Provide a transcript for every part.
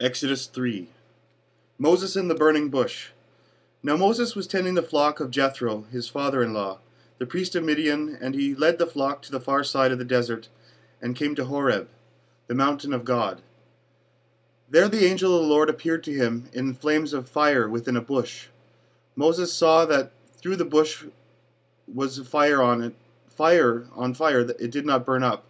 Exodus 3. Moses in the burning bush. Now Moses was tending the flock of Jethro, his father-in-law, the priest of Midian, and he led the flock to the far side of the desert and came to Horeb, the mountain of God. There the angel of the Lord appeared to him in flames of fire within a bush. Moses saw that through the bush was fire on fire that it did not burn up.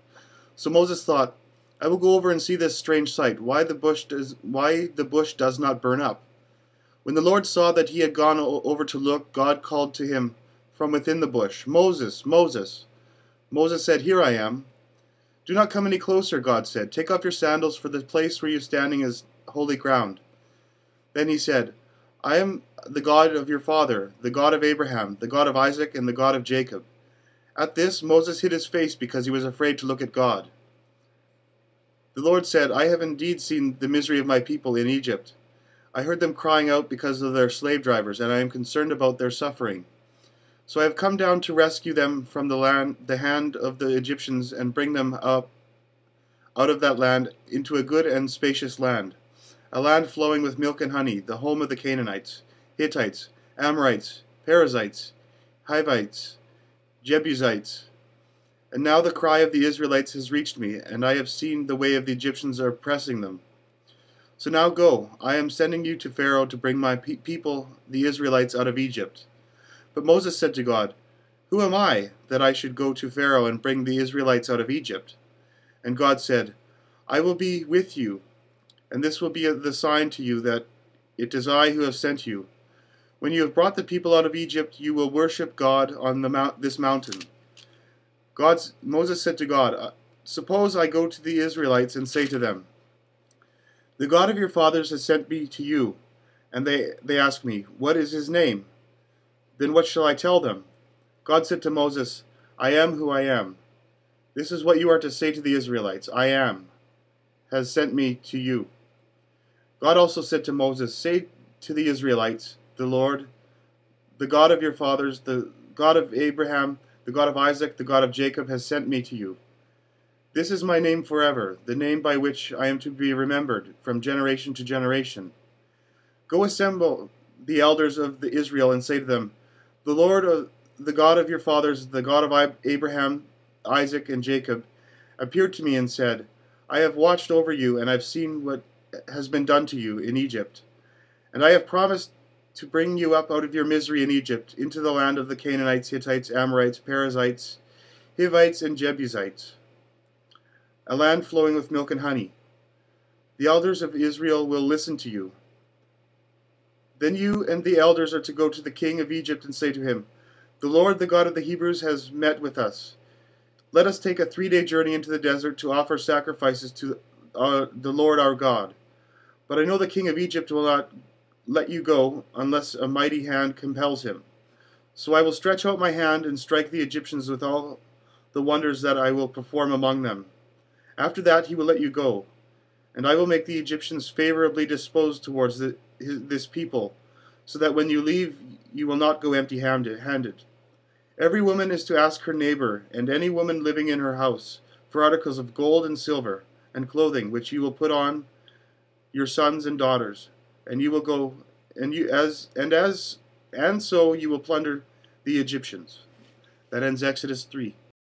So Moses thought, I will go over and see this strange sight, why the bush does not burn up. When the Lord saw that he had gone over to look, God called to him from within the bush, Moses, Moses. Moses said, Here I am. Do not come any closer, God said. Take off your sandals, for the place where you are standing is holy ground. Then he said, I am the God of your father, the God of Abraham, the God of Isaac, and the God of Jacob. At this, Moses hid his face because he was afraid to look at God. The Lord said, I have indeed seen the misery of my people in Egypt. I heard them crying out because of their slave drivers, and I am concerned about their suffering. So I have come down to rescue them from the hand of the Egyptians and bring them up out of that land into a good and spacious land, a land flowing with milk and honey, the home of the Canaanites, Hittites, Amorites, Perizzites, Hivites, Jebusites. And now the cry of the Israelites has reached me, and I have seen the way of the Egyptians are oppressing them. So now go, I am sending you to Pharaoh to bring my people, the Israelites, out of Egypt. But Moses said to God, Who am I, that I should go to Pharaoh and bring the Israelites out of Egypt? And God said, I will be with you, and this will be the sign to you that it is I who have sent you. When you have brought the people out of Egypt, you will worship God on this mountain. Moses said to God, Suppose I go to the Israelites and say to them, The God of your fathers has sent me to you. And they ask me, What is his name? Then what shall I tell them? God said to Moses, I am who I am. This is what you are to say to the Israelites, I am, has sent me to you. God also said to Moses, Say to the Israelites, The Lord, the God of your fathers, the God of Abraham, the God of Isaac, the God of Jacob, has sent me to you. This is my name forever, the name by which I am to be remembered from generation to generation. Go assemble the elders of Israel and say to them, The Lord, the God of your fathers, the God of Abraham, Isaac, and Jacob, appeared to me and said, I have watched over you, and I have seen what has been done to you in Egypt. And I have promised to bring you up out of your misery in Egypt, into the land of the Canaanites, Hittites, Amorites, Perizzites, Hivites, and Jebusites, a land flowing with milk and honey. The elders of Israel will listen to you. Then you and the elders are to go to the king of Egypt and say to him, The Lord, the God of the Hebrews, has met with us. Let us take a 3-day journey into the desert to offer sacrifices to the Lord our God. But I know the king of Egypt will not let you go unless a mighty hand compels him. So I will stretch out my hand and strike the Egyptians with all the wonders that I will perform among them. After that he will let you go, and I will make the Egyptians favorably disposed towards this people, so that when you leave you will not go empty-handed. Every woman is to ask her neighbor, and any woman living in her house, for articles of gold and silver, and clothing, which you will put on your sons and daughters, and you will go, and so you will plunder the Egyptians. That ends Exodus 3.